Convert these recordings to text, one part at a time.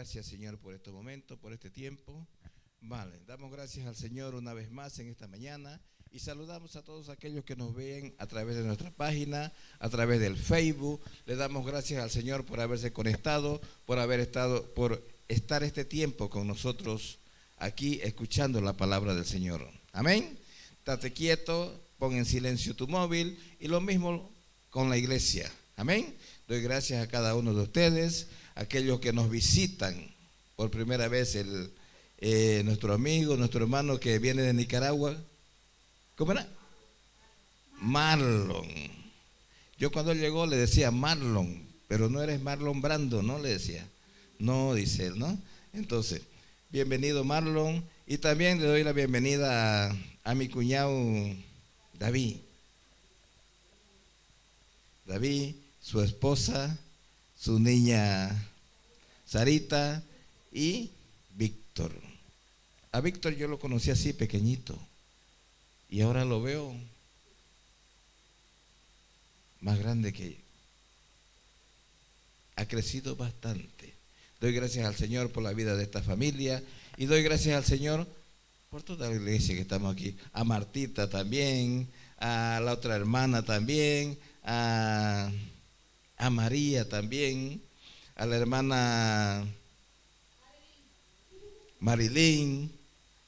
gracias, Señor, por este momento, por este tiempo. Vale, damos gracias al Señor una vez más en esta mañana y saludamos a todos aquellos que nos ven a través de nuestra página, a través del Facebook. Le damos gracias al Señor por haberse conectado, por estar este tiempo con nosotros aquí escuchando la palabra del Señor. Amén. Estate quieto, pon en silencio tu móvil y lo mismo con la iglesia. Amén. Doy gracias a cada uno de ustedes, aquellos que nos visitan por primera vez, nuestro amigo, nuestro hermano que viene de Nicaragua. ¿Cómo era? Marlon. Yo cuando él llegó le decía Marlon, pero no eres Marlon Brando, ¿no? Le decía. No, dice él, ¿no? Entonces, bienvenido Marlon. Y también le doy la bienvenida a mi cuñado David. David, su esposa, su niña Sarita y Víctor. A Víctor yo lo conocí así pequeñito y ahora lo veo más grande que yo. Ha crecido bastante. Doy gracias al Señor por la vida de esta familia y doy gracias al Señor por toda la iglesia que estamos aquí. A Martita también, a la otra hermana también, a María también, a la hermana Marilyn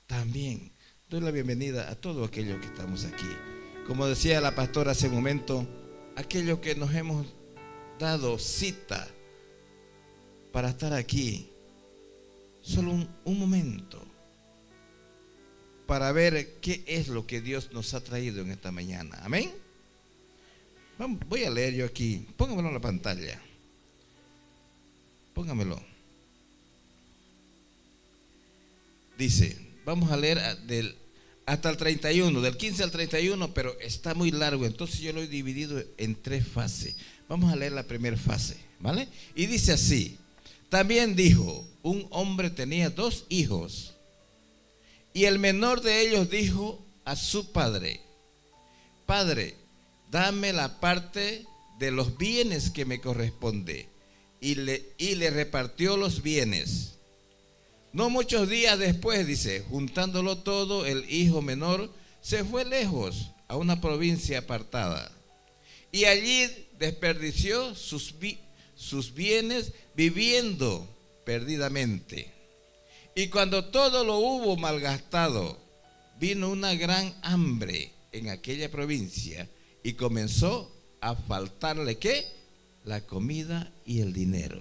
también. Doy la bienvenida a todos aquellos que estamos aquí. Como decía la pastora hace un momento, aquellos que nos hemos dado cita para estar aquí, solo un momento, para ver qué es lo que Dios nos ha traído en esta mañana. Amén. Voy a leer yo aquí, póngamelo en la pantalla, póngamelo. Dice, vamos a leer hasta el 31, del 15 al 31, pero está muy largo, entonces yo lo he dividido en 3 fases. Vamos a leer la primera fase, ¿vale? Y dice así: también dijo, un hombre tenía 2 hijos, y el menor de ellos dijo a su padre: Padre, dame la parte de los bienes que me corresponde. Y le repartió los bienes. No muchos días después, dice, juntándolo todo, el hijo menor se fue lejos a una provincia apartada. Y allí desperdició sus bienes viviendo perdidamente. Y cuando todo lo hubo malgastado, vino una gran hambre en aquella provincia y comenzó a faltarle ¿qué? La comida y el dinero.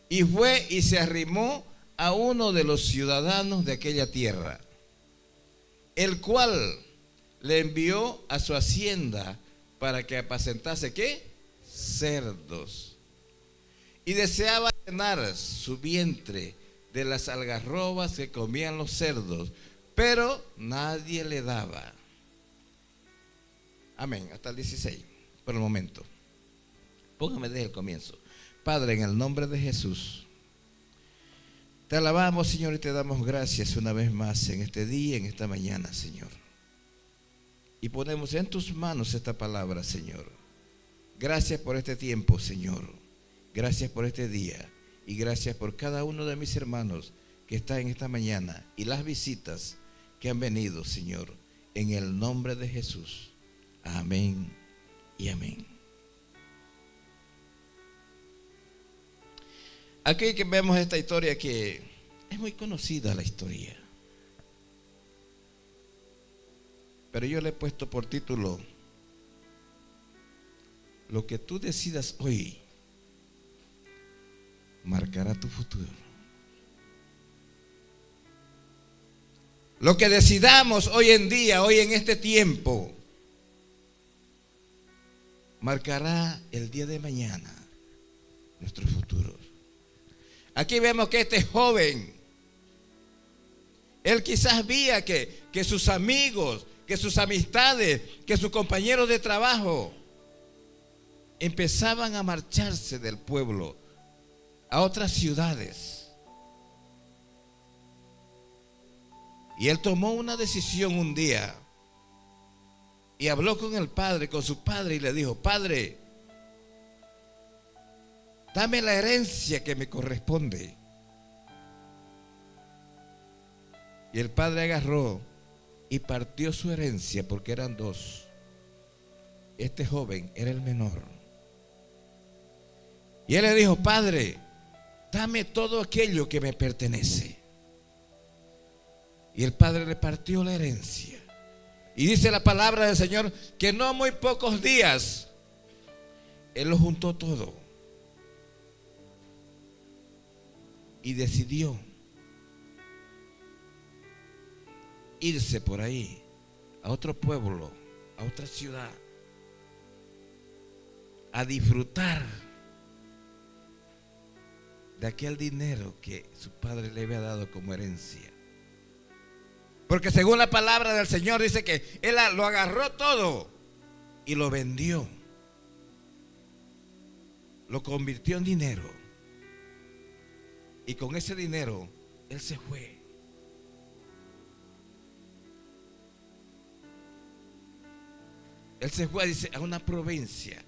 Y fue y se arrimó a uno de los ciudadanos de aquella tierra, el cual le envió a su hacienda para que apacentase ¿qué? Cerdos. Y deseaba llenar su vientre de las algarrobas que comían los cerdos, pero nadie le daba. Amén, hasta el 16, por el momento. Póngame desde el comienzo. Padre, en el nombre de Jesús, te alabamos, Señor, y te damos gracias una vez más en este día, en esta mañana, Señor. Y ponemos en tus manos esta palabra, Señor. Gracias por este tiempo, Señor. Gracias por este día. Y gracias por cada uno de mis hermanos que está en esta mañana y las visitas que han venido, Señor, en el nombre de Jesús. Amén y amén. Aquí que vemos esta historia que es muy conocida la historia, pero yo le he puesto por título: lo que tú decidas hoy marcará tu futuro. Lo que decidamos hoy en día, hoy en este tiempo, marcará el día de mañana nuestro futuro. Aquí vemos que este joven, él quizás veía que sus amigos, que sus amistades, que sus compañeros de trabajo empezaban a marcharse del pueblo a otras ciudades. Y él tomó una decisión un día y habló con el padre, con su padre, y le dijo: Padre, dame la herencia que me corresponde. Y el padre agarró y partió su herencia, porque eran dos. Este joven era el menor. Y él le dijo: Padre, dame todo aquello que me pertenece. Y el padre le partió la herencia. Y dice la palabra del Señor que no muy pocos días él lo juntó todo y decidió irse por ahí a otro pueblo, a otra ciudad, a disfrutar de aquel dinero que su padre le había dado como herencia. Porque según la palabra del Señor dice que él lo agarró todo y lo vendió. Lo convirtió en dinero. Y con ese dinero él se fue. Él se fue, dice, a una provincia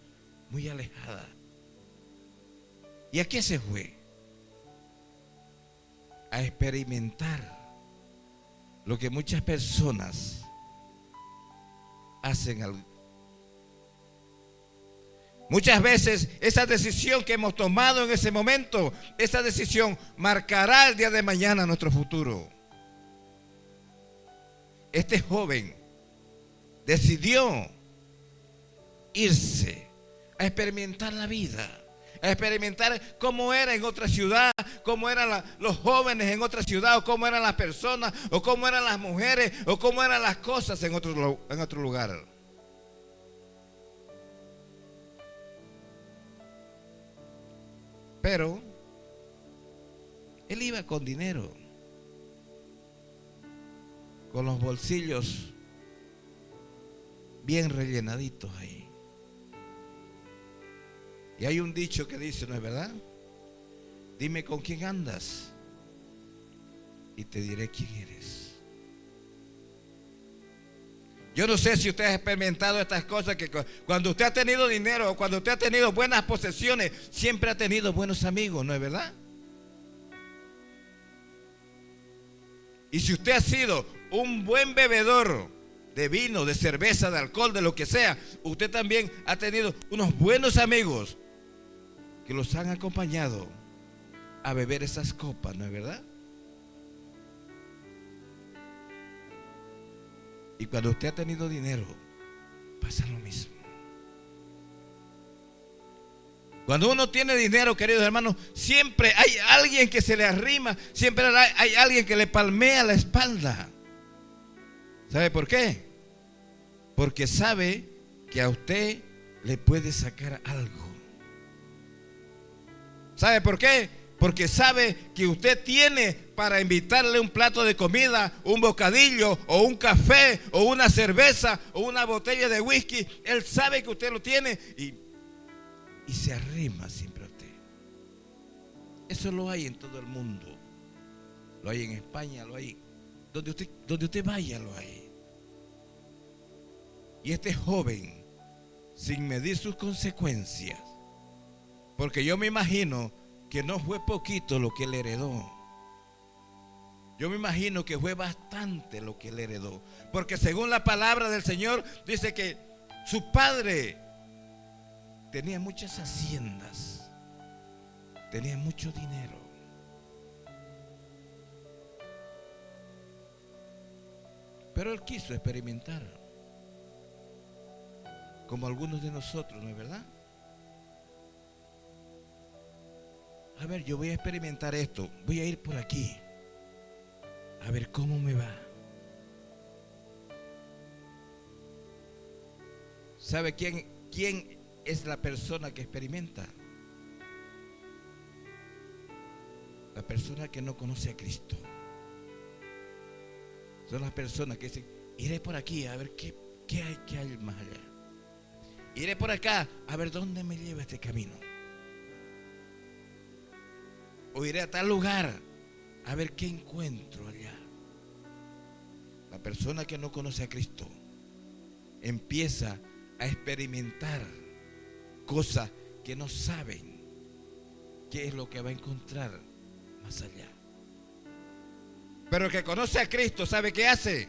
muy alejada. ¿Y a qué se fue? A experimentar lo que muchas personas hacen. Muchas veces esa decisión que hemos tomado en ese momento, esa decisión marcará el día de mañana nuestro futuro. Este joven decidió irse a experimentar la vida, a experimentar cómo era en otra ciudad, cómo eran los jóvenes en otra ciudad, o cómo eran las personas, o cómo eran las mujeres, o cómo eran las cosas en otro lugar. Pero él iba con dinero, con los bolsillos bien rellenaditos ahí. Y hay un dicho que dice, ¿no es verdad? Dime con quién andas y te diré quién eres. Yo no sé si usted ha experimentado estas cosas, que cuando usted ha tenido dinero o cuando usted ha tenido buenas posesiones, siempre ha tenido buenos amigos, ¿no es verdad? Y si usted ha sido un buen bebedor de vino, de cerveza, de alcohol, de lo que sea, usted también ha tenido unos buenos amigos que los han acompañado a beber esas copas, ¿no es verdad? Y cuando usted ha tenido dinero, pasa lo mismo. Cuando uno tiene dinero, queridos hermanos, siempre hay alguien que se le arrima, siempre hay alguien que le palmea la espalda. ¿Sabe por qué? Porque sabe que a usted le puede sacar algo. ¿Sabe por qué? Porque sabe que usted tiene para invitarle un plato de comida, un bocadillo, o un café, o una cerveza, o una botella de whisky. Él sabe que usted lo tiene y se arrima siempre a usted. Eso lo hay en todo el mundo. Lo hay en España, lo hay donde usted vaya, lo hay. Y este joven, sin medir sus consecuencias, porque yo me imagino que no fue poquito lo que él heredó. Yo me imagino que fue bastante lo que él heredó. Porque según la palabra del Señor, dice que su padre tenía muchas haciendas, tenía mucho dinero. Pero él quiso experimentar, como algunos de nosotros, ¿no es verdad? A ver, yo voy a experimentar esto, voy a ir por aquí, a ver cómo me va. ¿Sabe quién es la persona que experimenta? La persona que no conoce a Cristo. Son las personas que dicen, iré por aquí a ver qué hay más allá. Iré por acá a ver dónde me lleva este camino. O iré a tal lugar a ver qué encuentro allá. La persona que no conoce a Cristo empieza a experimentar cosas que no saben qué es lo que va a encontrar más allá. Pero el que conoce a Cristo, ¿sabe qué hace?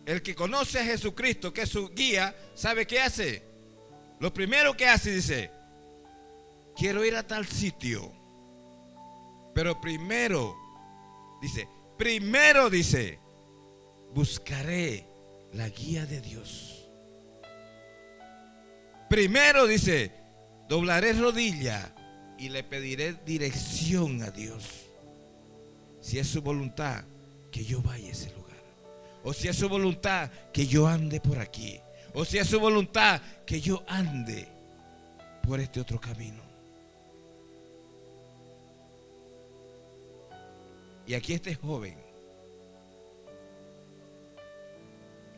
El que conoce a Jesucristo, que es su guía, ¿sabe qué hace? Lo primero que hace, dice, quiero ir a tal sitio. Pero primero, dice, buscaré la guía de Dios. Primero, dice, doblaré rodilla y le pediré dirección a Dios. Si es su voluntad, que yo vaya a ese lugar. O si es su voluntad, que yo ande por aquí. O si es su voluntad, que yo ande por este otro camino. Y aquí este joven,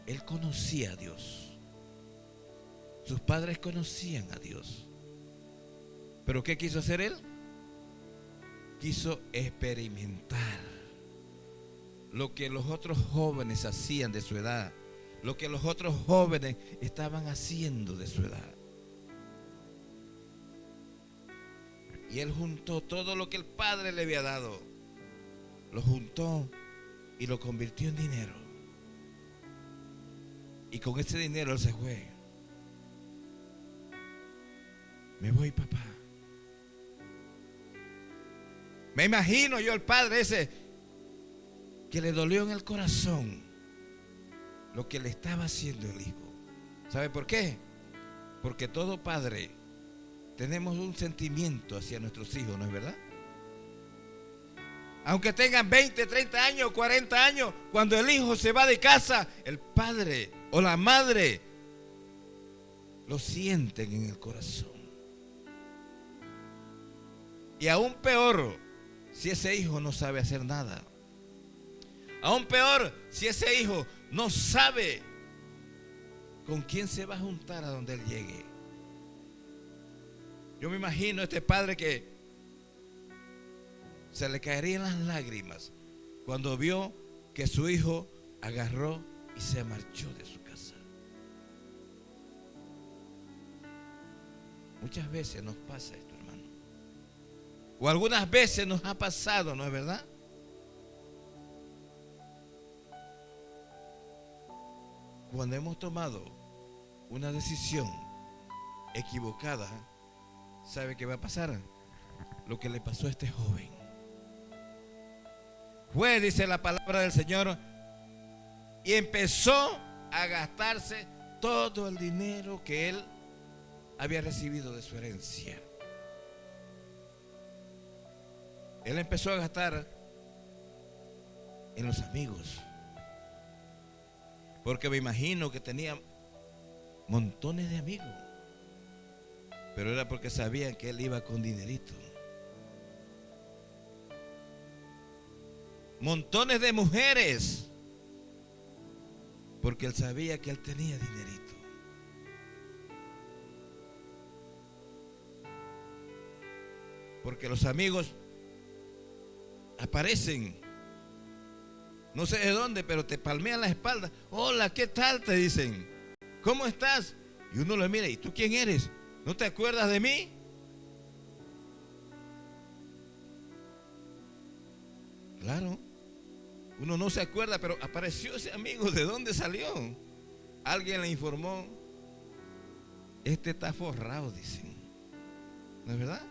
él conocía a Dios. Sus padres conocían a Dios. ¿Pero qué quiso hacer él? Quiso experimentar lo que los otros jóvenes hacían de su edad, lo que los otros jóvenes estaban haciendo de su edad. Y él juntó todo lo que el padre le había dado, lo juntó y lo convirtió en dinero. Y con ese dinero él se fue. Me voy, papá. Me imagino yo al padre ese que le dolió en el corazón lo que le estaba haciendo el hijo. ¿Sabe por qué? Porque todo padre tenemos un sentimiento hacia nuestros hijos, ¿no es verdad? Aunque tengan 20, 30 años, 40 años, cuando el hijo se va de casa, el padre o la madre lo sienten en el corazón. Y aún peor, si ese hijo no sabe hacer nada. Aún peor, si ese hijo no sabe con quién se va a juntar a donde él llegue. Yo me imagino a este padre que se le caerían las lágrimas cuando vio que su hijo agarró y se marchó de su casa. Muchas veces nos pasa esto, hermano. O algunas veces nos ha pasado, ¿no es verdad? Cuando hemos tomado una decisión equivocada, ¿sabe qué va a pasar? Lo que le pasó a este joven. Fue, dice la palabra del Señor, y empezó a gastarse todo el dinero que él había recibido de su herencia. Él empezó a gastar en los amigos, porque me imagino que tenía montones de amigos, pero era porque sabían que él iba con dinerito. Montones de mujeres, porque él sabía que él tenía dinerito. Porque los amigos aparecen, no sé de dónde, pero te palmean la espalda. Hola, ¿qué tal? Te dicen. ¿Cómo estás? Y uno lo mira, ¿y tú quién eres? ¿No te acuerdas de mí? Claro, uno no se acuerda, pero apareció ese amigo. ¿De dónde salió? Alguien le informó. Este está forrado, dicen. ¿No es verdad?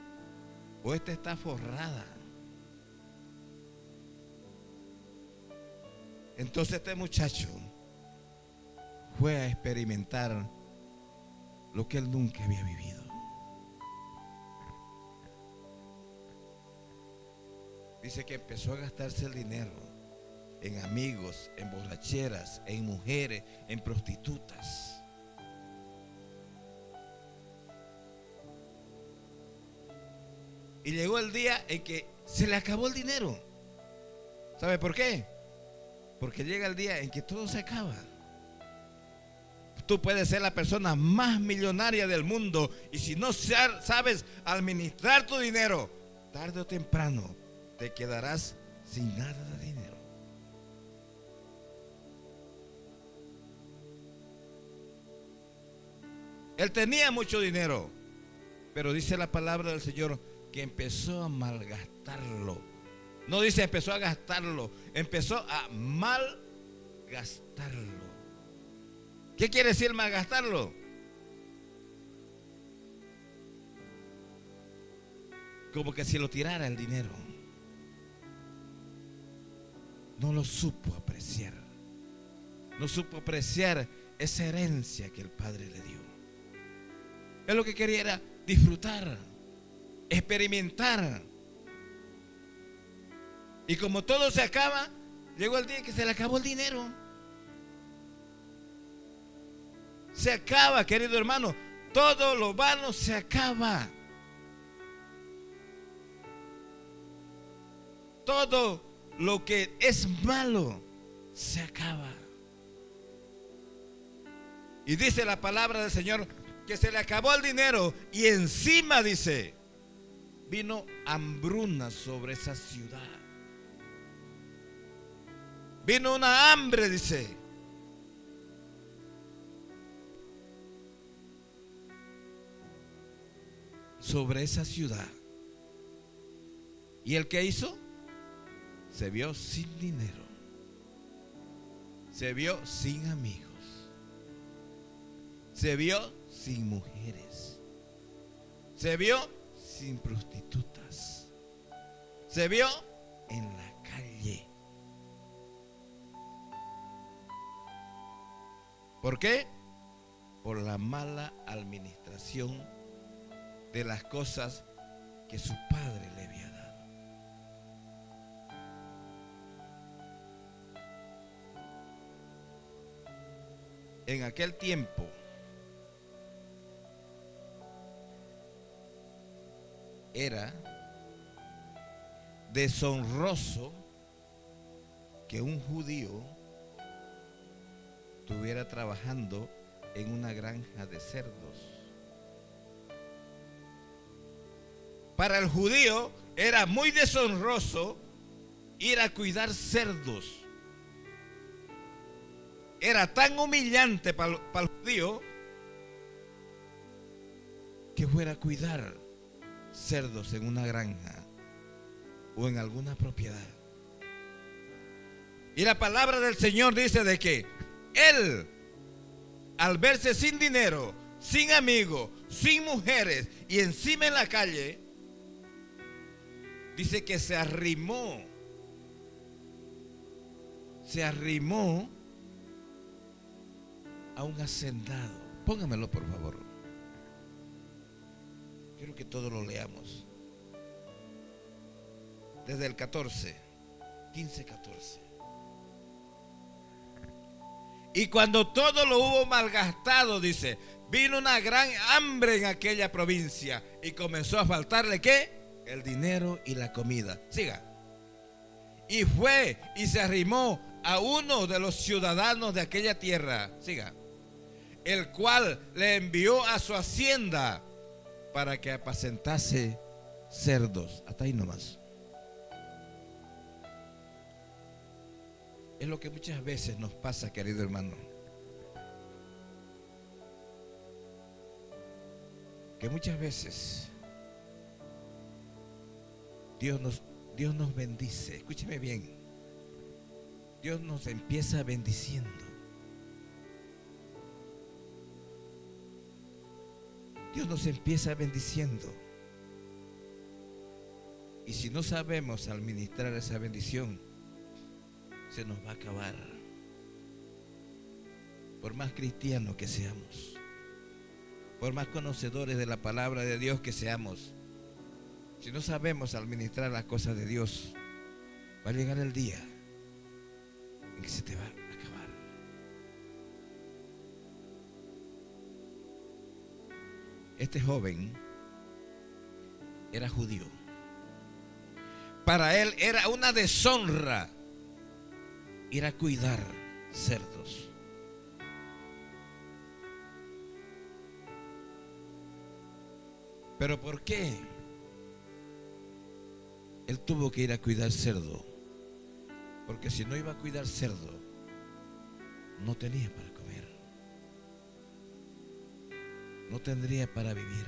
O esta está forrada. Entonces este muchacho fue a experimentar lo que él nunca había vivido. Dice que empezó a gastarse el dinero en amigos, en borracheras, en mujeres, en prostitutas. Y llegó el día en que se le acabó el dinero. ¿Sabe por qué? Porque llega el día en que todo se acaba. Tú puedes ser la persona más millonaria del mundo, y si no sabes administrar tu dinero, tarde o temprano te quedarás sin nada de dinero. Él tenía mucho dinero, pero dice la palabra del Señor que empezó a malgastarlo No dice empezó a gastarlo, empezó a malgastarlo. ¿Qué quiere decir malgastarlo? Como que si lo tirara el dinero. No lo supo apreciar. No supo apreciar esa herencia que el Padre le dio. Él lo que quería era disfrutar, experimentar. Y como todo se acaba, llegó el día que se le acabó el dinero. Se acaba, querido hermano. Todo lo vano se acaba. Todo lo que es malo se acaba. Y dice la palabra del Señor que se le acabó el dinero y encima dice, vino hambruna sobre esa ciudad. Vino una hambre, dice. Sobre esa ciudad. ¿Y el que hizo? Se vio sin dinero. Se vio sin amigos. Se vio sin mujeres. Se vio sin prostitutas. Se vio en la calle. ¿Por qué? Por la mala administración de las cosas que su padre le había dado. En aquel tiempo era deshonroso que un judío estuviera trabajando en una granja de cerdos. Para el judío era muy deshonroso ir a cuidar cerdos. Era tan humillante para el judío que fuera a cuidar cerdos en una granja o en alguna propiedad. Y la palabra del Señor dice de que él, al verse sin dinero, sin amigos, sin mujeres y encima en la calle, dice que se arrimó a un hacendado. Póngamelo por favor. Quiero que todos lo leamos. Desde el 14, 15, 14. Y cuando todo lo hubo malgastado, dice, vino una gran hambre en aquella provincia y comenzó a faltarle ¿qué? El dinero y la comida. Siga. Y fue y se arrimó a uno de los ciudadanos de aquella tierra. Siga. El cual le envió a su hacienda para que apacentase cerdos. Hasta ahí nomás. Es lo que muchas veces nos pasa, querido hermano. Que muchas veces Dios nos bendice. Escúcheme bien. Dios nos empieza bendiciendo. Dios nos empieza bendiciendo. Y si no sabemos administrar esa bendición, se nos va a acabar. Por más cristianos que seamos, por más conocedores de la palabra de Dios que seamos, si no sabemos administrar las cosas de Dios, va a llegar el día en que se te va a acabar. Este joven era judío. Para él era una deshonra ir a cuidar cerdos. ¿Pero por qué él tuvo que ir a cuidar cerdo? Porque si no iba a cuidar cerdo, no tenía para comer, no tendría para vivir,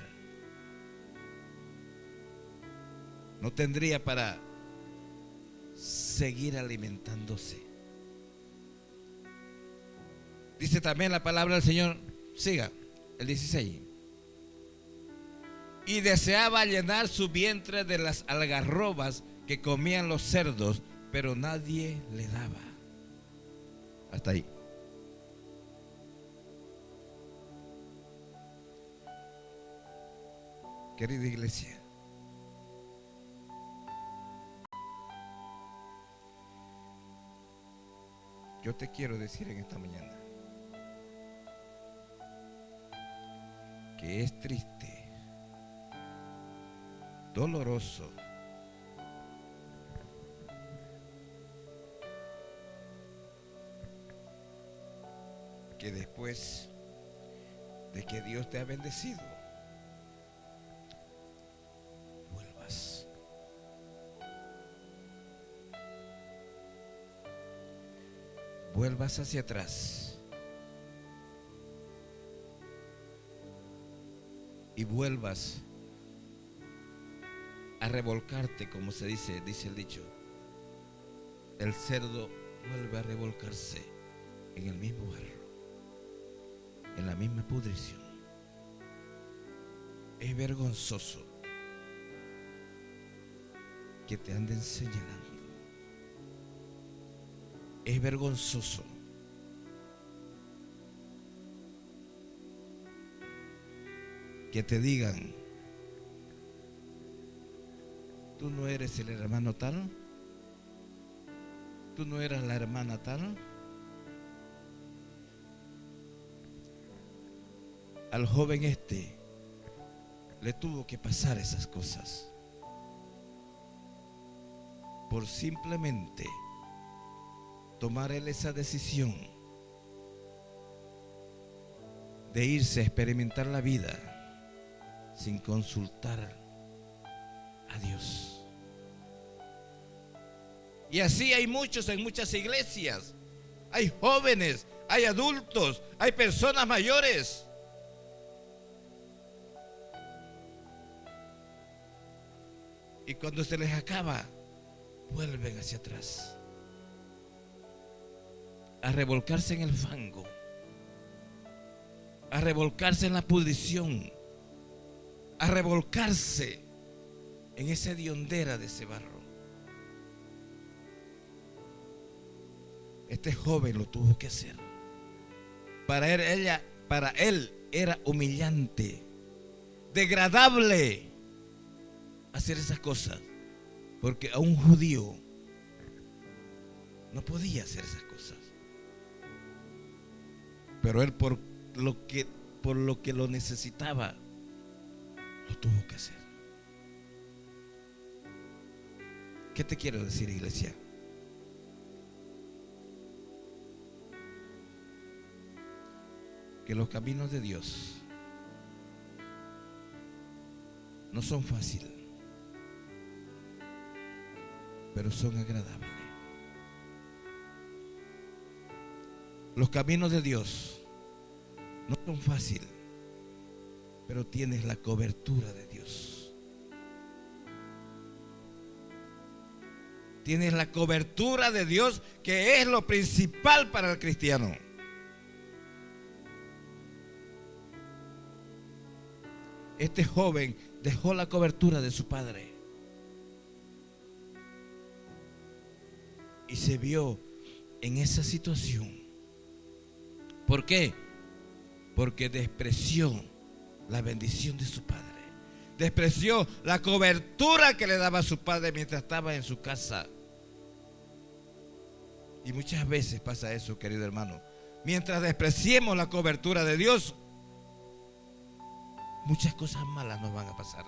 no tendría para seguir alimentándose. Dice también la palabra del Señor, siga, el 16. Y deseaba llenar su vientre de las algarrobas que comían los cerdos, pero nadie le daba. Hasta ahí. Querida iglesia, yo te quiero decir en esta mañana que es triste, doloroso, que después de que Dios te ha bendecido, vuelvas hacia atrás y vuelvas a revolcarte, como se dice el dicho. El cerdo vuelve a revolcarse en el mismo barro, en la misma pudrición. Es vergonzoso que te anden señalando. Es vergonzoso que te digan: tú no eres el hermano tal, tú no eras la hermana tal. Al joven le tuvo que pasar esas cosas por simplemente tomar él esa decisión de irse a experimentar la vida sin consultar a Dios. Y así hay muchos en muchas iglesias. Hay jóvenes, hay adultos, hay personas mayores. Y cuando se les acaba, vuelven hacia atrás a revolcarse en el fango, a revolcarse en la pudrición, a revolcarse en esa hediondera de ese barro. Este joven lo tuvo que hacer. Para él era humillante, degradable hacer esas cosas, porque a un judío no podía hacer esas cosas. Pero él por lo que lo necesitaba, lo tuvo que hacer. ¿Qué te quiero decir, iglesia? Que los caminos de Dios no son fáciles, pero son agradables. Los caminos de Dios no son fáciles, pero tienes la cobertura de Dios. Tienes la cobertura de Dios, que es lo principal para el cristiano. Este joven dejó la cobertura de su padre y se vio en esa situación. ¿Por qué? Porque despreció la bendición de su padre. Despreció la cobertura que le daba a su padre mientras estaba en su casa. Y muchas veces pasa eso, querido hermano. Mientras despreciemos la cobertura de Dios, muchas cosas malas nos van a pasar.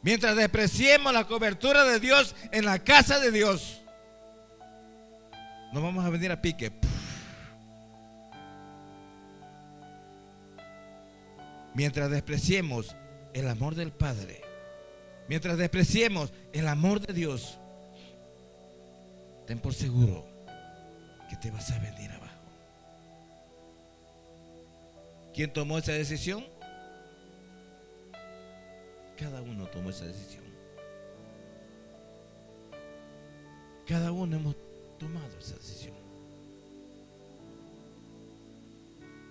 Mientras despreciemos la cobertura de Dios en la casa de Dios, nos vamos a venir a pique. Mientras despreciemos el amor del Padre, mientras despreciemos el amor de Dios, ten por seguro que te vas a venir abajo. ¿Quién tomó esa decisión? Cada uno tomó esa decisión. Cada uno hemos tomado esa decisión.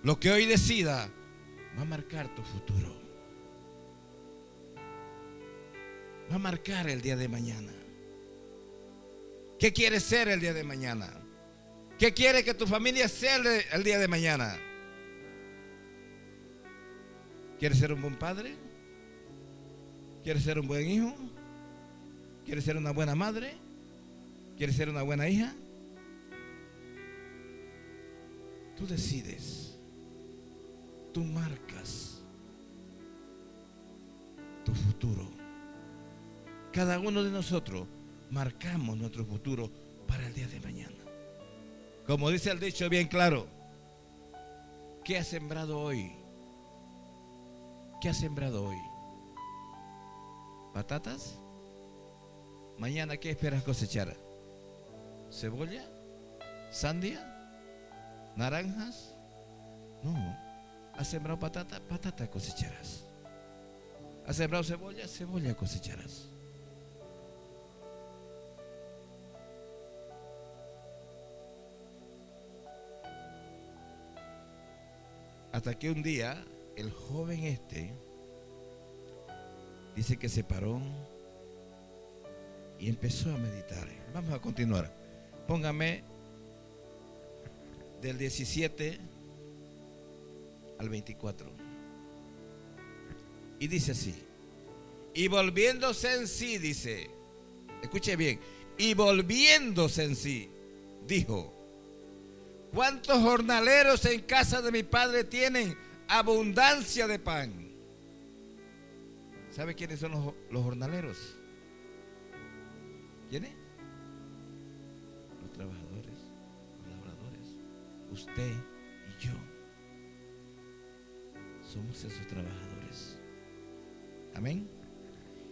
Lo que hoy decida va a marcar tu futuro. Va a marcar el día de mañana. ¿Qué quieres ser el día de mañana? ¿Qué quiere que tu familia sea el día de mañana? ¿Quieres ser un buen padre? ¿Quieres ser un buen hijo? ¿Quieres ser una buena madre? ¿Quieres ser una buena hija? Tú decides. Tú marcas tu futuro. Cada uno de nosotros marcamos nuestro futuro para el día de mañana. Como dice el dicho bien claro, ¿qué has sembrado hoy? ¿Qué has sembrado hoy? ¿Patatas? Mañana, ¿qué esperas cosechar? ¿Cebolla? ¿Sandia? ¿Naranjas? No. ¿Has sembrado patata? Patata cosecharás. ¿Has sembrado cebolla? Cebolla cosecharás. Hasta que un día el joven dice que se paró y empezó a meditar. Vamos a continuar. Póngame del 17 al 24. Y dice así: y volviéndose en sí, dice, escuche bien, y volviéndose en sí, dijo: ¿cuántos jornaleros en casa de mi padre tienen abundancia de pan? ¿Sabe quiénes son los jornaleros? ¿Quiénes? Los trabajadores, los labradores. Usted y yo somos esos trabajadores. Amén.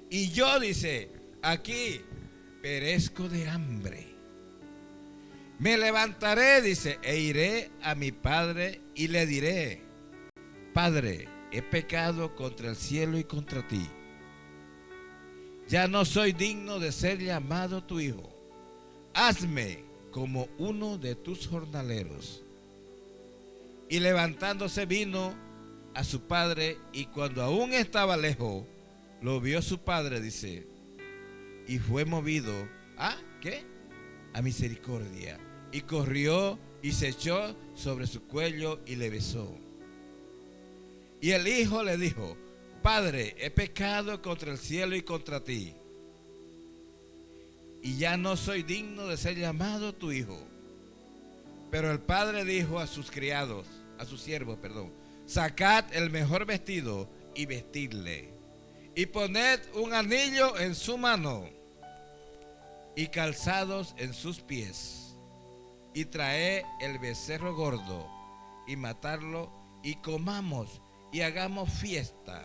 Y yo, dice, aquí perezco de hambre. Me levantaré, dice, e iré a mi padre y le diré: Padre, he pecado contra el cielo y contra ti. Ya no soy digno de ser llamado tu hijo. Hazme como uno de tus jornaleros. Y levantándose vino a su padre, y cuando aún estaba lejos, lo vio su padre, dice, y fue movido a, ¿qué? A misericordia. Y corrió y se echó sobre su cuello y le besó. Y el hijo le dijo: Padre, he pecado contra el cielo y contra ti, y ya no soy digno de ser llamado tu hijo. Pero el padre dijo a sus criados, a sus siervos, sacad el mejor vestido y vestidle, y poned un anillo en su mano y calzados en sus pies, y traed el becerro gordo y matadlo, y comamos y hagamos fiesta,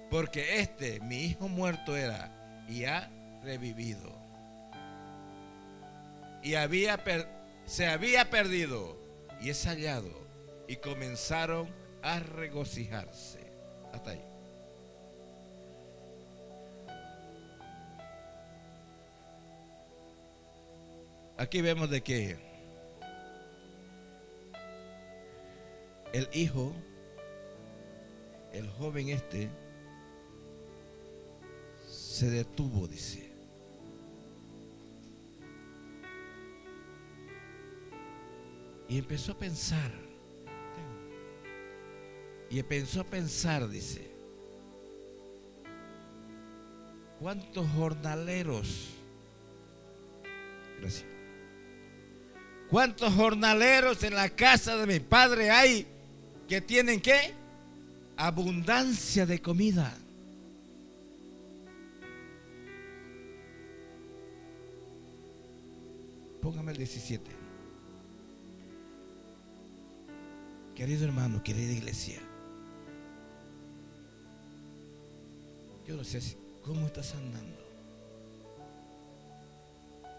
porque mi hijo muerto era y ha revivido, y se había perdido y es hallado. Y comenzaron a regocijarse. Hasta ahí. Aquí vemos de que el hijo, el joven se detuvo, dice. Y empezó a pensar. Dice: ¿cuántos jornaleros? Gracias. ¿Cuántos jornaleros en la casa de mi padre hay que tienen qué? Abundancia de comida. Póngame el 17. Querido hermano, querida iglesia, yo no sé cómo estás andando.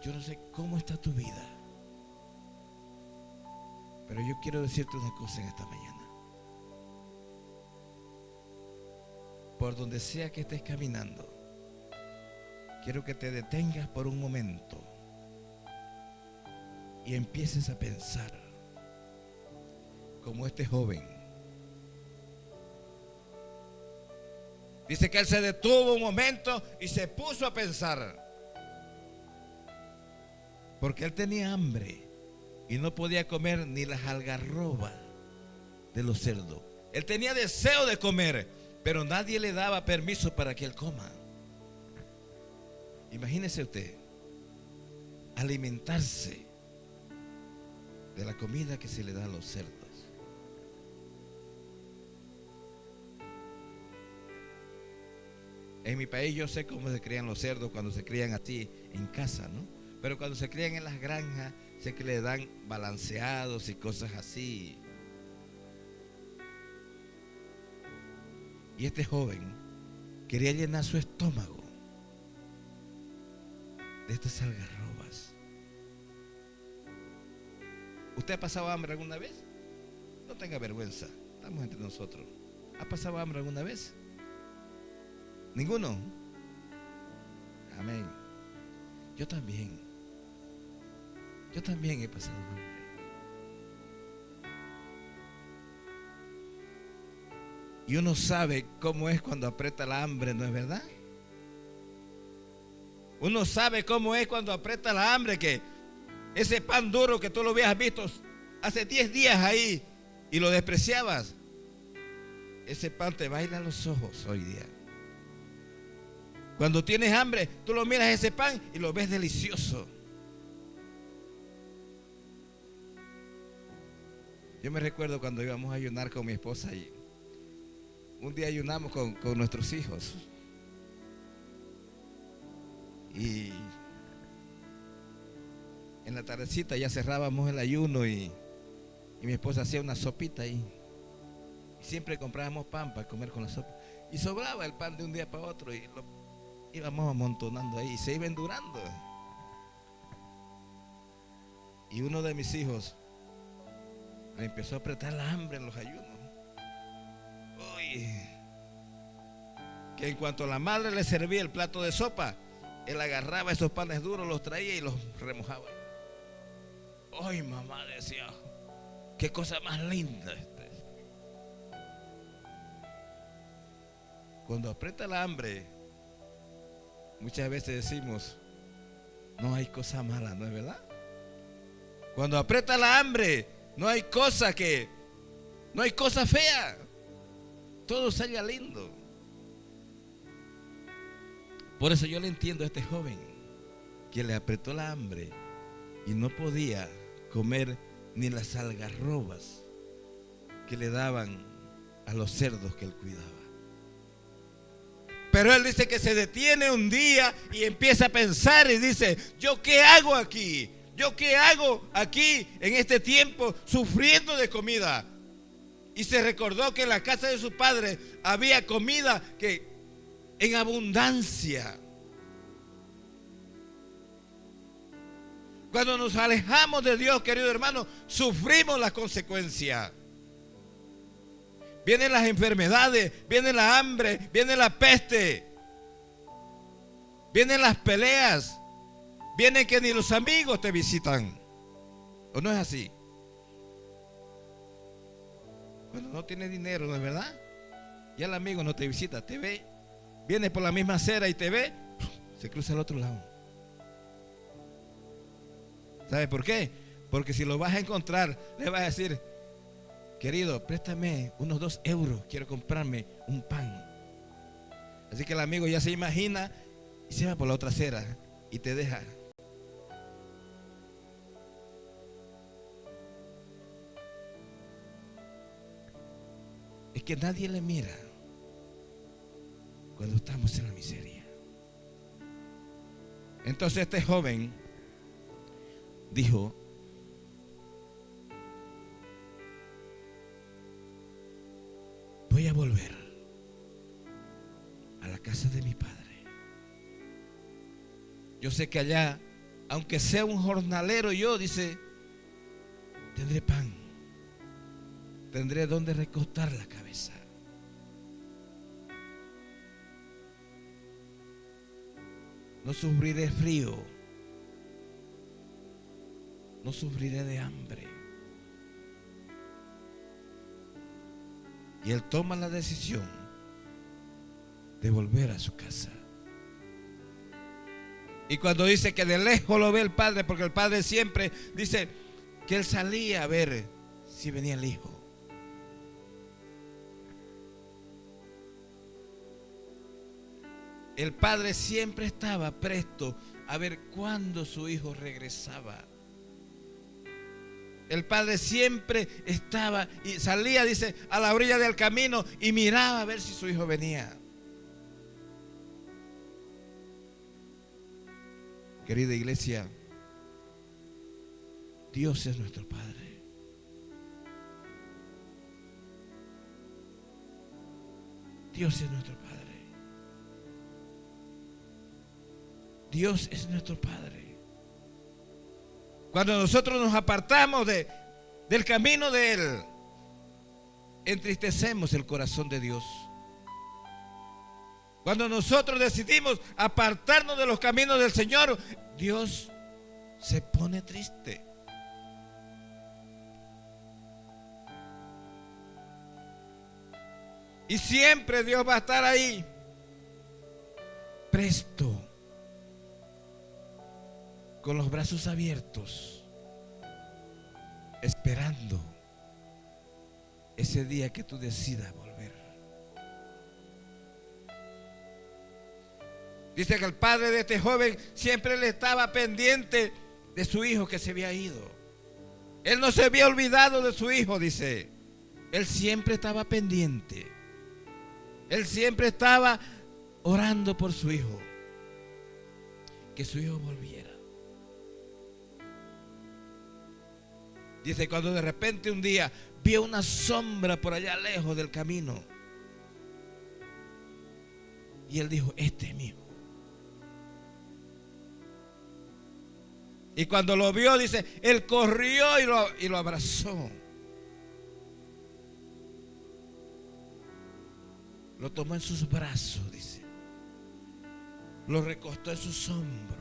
Yo no sé cómo está tu vida. Pero yo quiero decirte una cosa en esta mañana. Por donde sea que estés caminando, quiero que te detengas por un momento y empieces a pensar como este joven. Dice que él se detuvo un momento y se puso a pensar, porque él tenía hambre y no podía comer ni las algarrobas de los cerdos. Él tenía deseo de comer, pero nadie le daba permiso para que él coma. Imagínese usted alimentarse de la comida que se le da a los cerdos. En mi país yo sé cómo se crían los cerdos cuando se crían así en casa, ¿no? Pero cuando se crían en las granjas, sé que le dan balanceados y cosas así. Y este joven quería llenar su estómago de estas algarrobas. ¿Usted ha pasado hambre alguna vez? No tenga vergüenza, estamos entre nosotros. ¿Ha pasado hambre alguna vez? ¿Ninguno? Amén. Yo también he pasado hambre. Y uno sabe cómo es cuando aprieta la hambre, ¿no es verdad? Uno sabe cómo es cuando aprieta la hambre, que ese pan duro que tú lo habías visto hace 10 días ahí y lo despreciabas, ese pan te baila a los ojos hoy día. Cuando tienes hambre, tú lo miras ese pan y lo ves delicioso. Yo me recuerdo cuando íbamos a ayunar con mi esposa y un día ayunamos con nuestros hijos. Y en la tardecita ya cerrábamos el ayuno y mi esposa hacía una sopita ahí. Y siempre comprábamos pan para comer con la sopa. Y sobraba el pan de un día para otro y lo íbamos amontonando ahí y se iba endurando. Y uno de mis hijos le empezó a apretar la hambre en los ayunos. Uy, que en cuanto la madre le servía el plato de sopa, él agarraba esos panes duros, los traía y los remojaba. Ay, mamá, decía, qué cosa más linda esta. Cuando aprieta la hambre, muchas veces decimos, no hay cosa mala, ¿no es verdad? Cuando aprieta la hambre, no hay cosa fea. Todo sale lindo. Por eso yo le entiendo a este joven que le apretó la hambre y no podía comer ni las algarrobas que le daban a los cerdos que él cuidaba. Pero él dice que se detiene un día y empieza a pensar y dice, ¿yo qué hago aquí? ¿Yo qué hago aquí en este tiempo sufriendo de comida? Y se recordó que en la casa de su padre había comida que en abundancia. Cuando nos alejamos de Dios, querido hermano, sufrimos las consecuencias. Vienen las enfermedades, viene la hambre, viene la peste, vienen las peleas, viene que ni los amigos te visitan. ¿O no es así? Cuando no tienes dinero, ¿no es verdad? Ya el amigo no te visita, te ve, viene por la misma acera y te ve, se cruza al otro lado. ¿Sabe por qué? Porque si lo vas a encontrar, le vas a decir, querido, préstame unos 2 euros, quiero comprarme un pan. Así que el amigo ya se imagina y se va por la otra acera y te deja. Es que nadie le mira cuando estamos en la miseria. Entonces este joven dijo, voy a volver a la casa de mi padre. Yo sé que allá, aunque sea un jornalero yo, dice, tendré pan, tendré donde recostar la cabeza. no sufriré frío, no sufriré de hambre. Y él toma la decisión de volver a su casa. Y cuando dice que de lejos lo ve el padre, porque el padre siempre dice que él salía a ver si venía el hijo. El padre siempre estaba presto a ver cuándo su hijo regresaba. El padre siempre estaba y salía, dice, a la orilla del camino y miraba a ver si su hijo venía. Querida iglesia, Dios es nuestro Padre. Dios es nuestro Padre. Dios es nuestro Padre. Cuando nosotros nos apartamos del camino de Él, entristecemos el corazón de Dios. Cuando nosotros decidimos apartarnos de los caminos del Señor, Dios se pone triste. Y siempre Dios va a estar ahí, presto, con los brazos abiertos, esperando ese día que tú decidas volver. Dice que el padre de este joven siempre le estaba pendiente de su hijo que se había ido. Él no se había olvidado de su hijo, dice. Él siempre estaba pendiente. Él siempre estaba orando por su hijo, que su hijo volviera. Dice, cuando de repente un día vio una sombra por allá lejos del camino, y él dijo, este es mi hijo. Y cuando lo vio, dice, él corrió y lo abrazó. Lo tomó en sus brazos, dice. Lo recostó en sus hombros.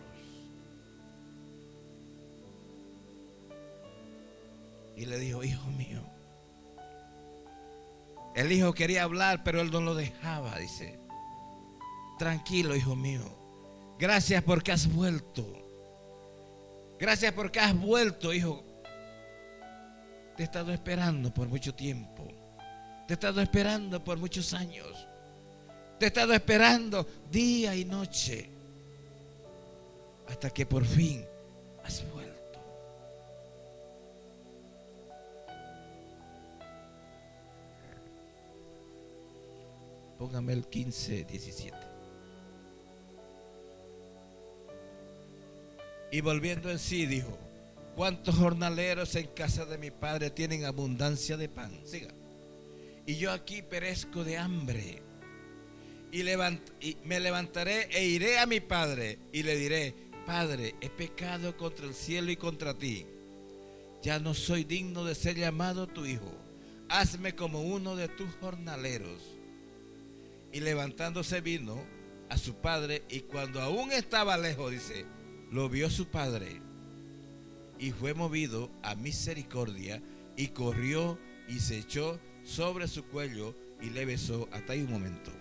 Y le dijo, hijo mío. El hijo quería hablar, pero él no lo dejaba, dice. Tranquilo, hijo mío. Gracias porque has vuelto. Gracias porque has vuelto, hijo. Te he estado esperando por mucho tiempo. Te he estado esperando por muchos años. Te he estado esperando día y noche. Hasta que por fin has vuelto. Póngame el 15:17. Y volviendo en sí dijo, ¿cuántos jornaleros en casa de mi padre tienen abundancia de pan? Siga. Y yo aquí perezco de hambre. Y me levantaré e iré a mi padre y le diré, Padre, he pecado contra el cielo y contra ti. Ya no soy digno de ser llamado tu hijo. Hazme como uno de tus jornaleros. Y levantándose vino a su padre, y cuando aún estaba lejos, dice, lo vio su padre y fue movido a misericordia y corrió y se echó sobre su cuello y le besó. Hasta ahí un momento.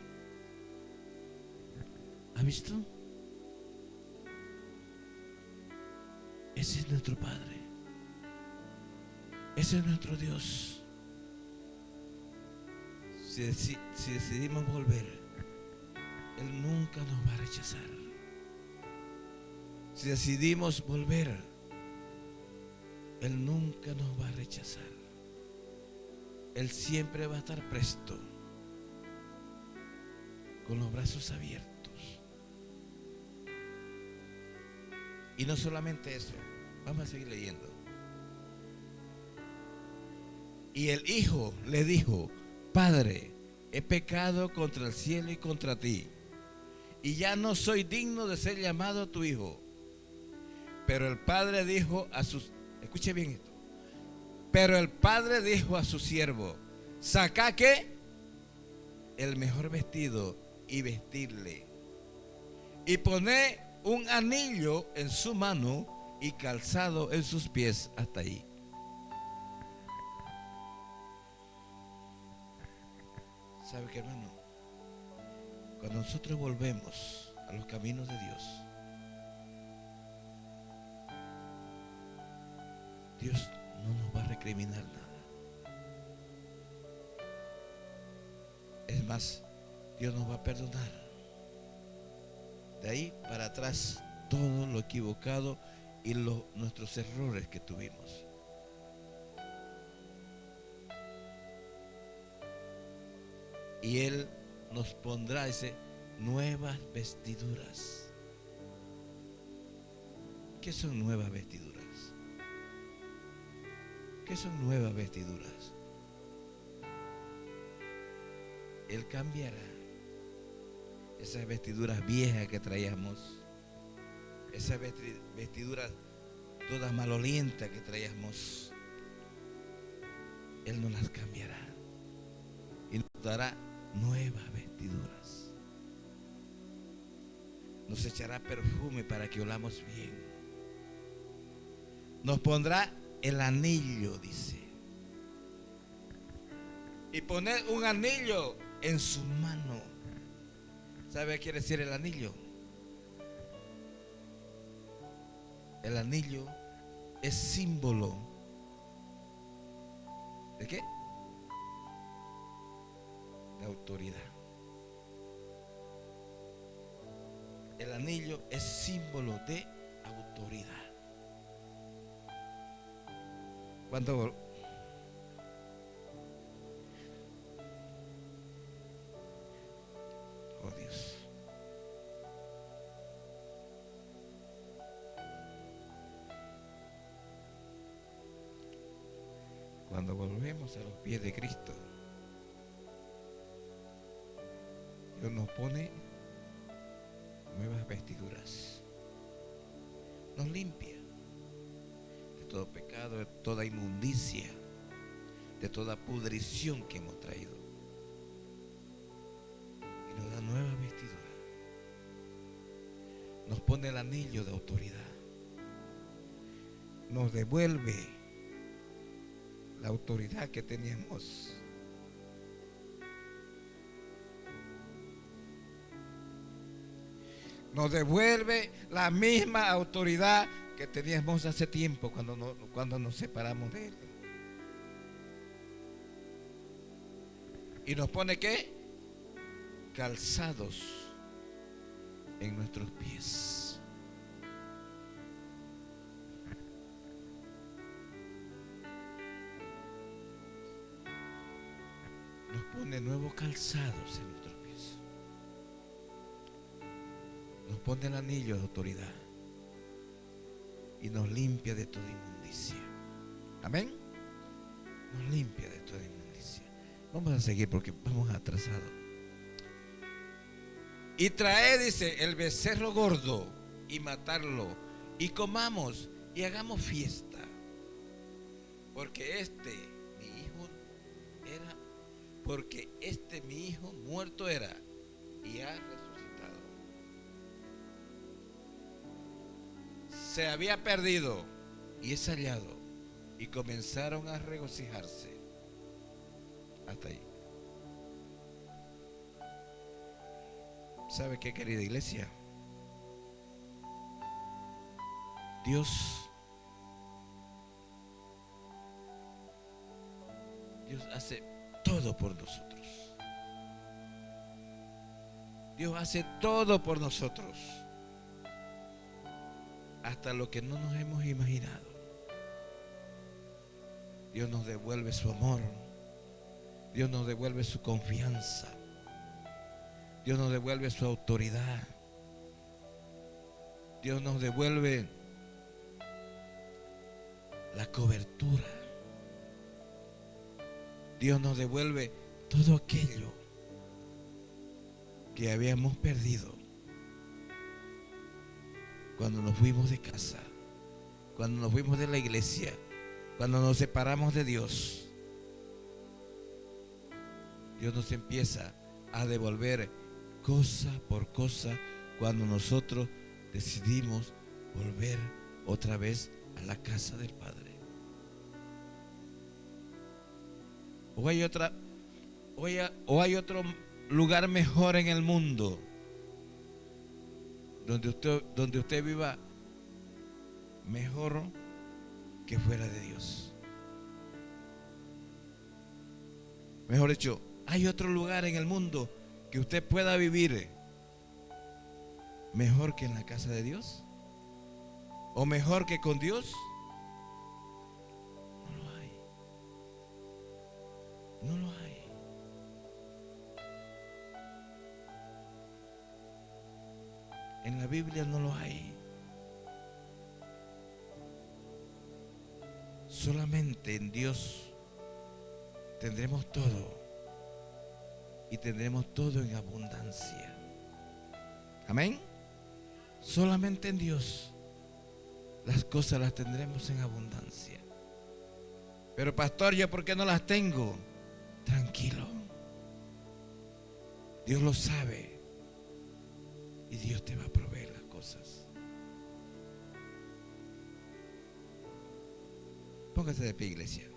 ¿Ha visto? Ese es nuestro Padre. Ese es nuestro Dios. Si decidimos volver, Él nunca nos va a rechazar. Si decidimos volver, Él nunca nos va a rechazar. Él siempre va a estar presto, con los brazos abiertos. Y no solamente eso, vamos a seguir leyendo. Y el hijo le dijo, Padre, he pecado contra el cielo y contra ti, y ya no soy digno de ser llamado tu hijo. Pero el padre dijo a sus, escuche bien esto. Pero el padre dijo a su siervo, saca ¿qué? El mejor vestido y vestirle. Y poné un anillo en su mano y calzado en sus pies. Hasta ahí. ¿Sabe qué, hermano? Cuando nosotros volvemos a los caminos de Dios, Dios no nos va a recriminar nada. Es más, Dios nos va a perdonar. De ahí para atrás todo lo equivocado y nuestros errores que tuvimos. Y Él nos pondrá, dice, nuevas vestiduras. ¿Qué son nuevas vestiduras? ¿Qué son nuevas vestiduras? Él cambiará esas vestiduras viejas que traíamos, esas vestiduras todas malolientas que traíamos. Él nos las cambiará y nos dará nuevas vestiduras. Nos echará perfume para que olamos bien. Nos pondrá el anillo, dice. Y poner un anillo en su mano. ¿Sabe qué quiere decir el anillo? El anillo es símbolo ¿de qué? De autoridad. El anillo es símbolo de autoridad. Cuando oh Dios. Cuando volvemos a los pies de Cristo, Dios nos pone nuevas vestiduras, nos limpia de todo pecado, de toda inmundicia, de toda pudrición que hemos traído, y nos da nuevas vestiduras, nos pone el anillo de autoridad, nos devuelve la autoridad que teníamos. Nos devuelve la misma autoridad que teníamos hace tiempo cuando nos separamos de Él. Y nos pone ¿qué? Calzados en nuestros pies. Nos pone nuevos calzados en nuestros pies. Nos pone el anillo de autoridad y nos limpia de toda inmundicia. Amén. Nos limpia de toda inmundicia. Vamos a seguir porque vamos atrasados. Y trae, dice, el becerro gordo y matarlo y comamos y hagamos fiesta, porque mi hijo muerto era y ha resucitado. Se había perdido y es hallado, y comenzaron a regocijarse. Hasta ahí. ¿Sabe qué, querida iglesia? Dios hace todo por nosotros. Dios hace todo por nosotros, hasta lo que no nos hemos imaginado. Dios nos devuelve su amor, Dios nos devuelve su confianza, Dios nos devuelve su autoridad, Dios nos devuelve la cobertura, Dios nos devuelve todo aquello que habíamos perdido cuando nos fuimos de casa, cuando nos fuimos de la iglesia, cuando nos separamos de Dios. Dios nos empieza a devolver cosa por cosa cuando nosotros decidimos volver otra vez a la casa del Padre. O hay otro lugar mejor en el mundo donde usted viva mejor que fuera de Dios. Mejor dicho, ¿hay otro lugar en el mundo que usted pueda vivir mejor que en la casa de Dios? ¿O mejor que con Dios? No lo hay. No lo hay. En la Biblia no lo hay. Solamente en Dios tendremos todo, y tendremos todo en abundancia. Amén. Solamente en Dios las cosas las tendremos en abundancia. Pero pastor, ¿yo por qué no las tengo? Tranquilo. Dios lo sabe y Dios te va a proveer las cosas. Póngase de pie, iglesia.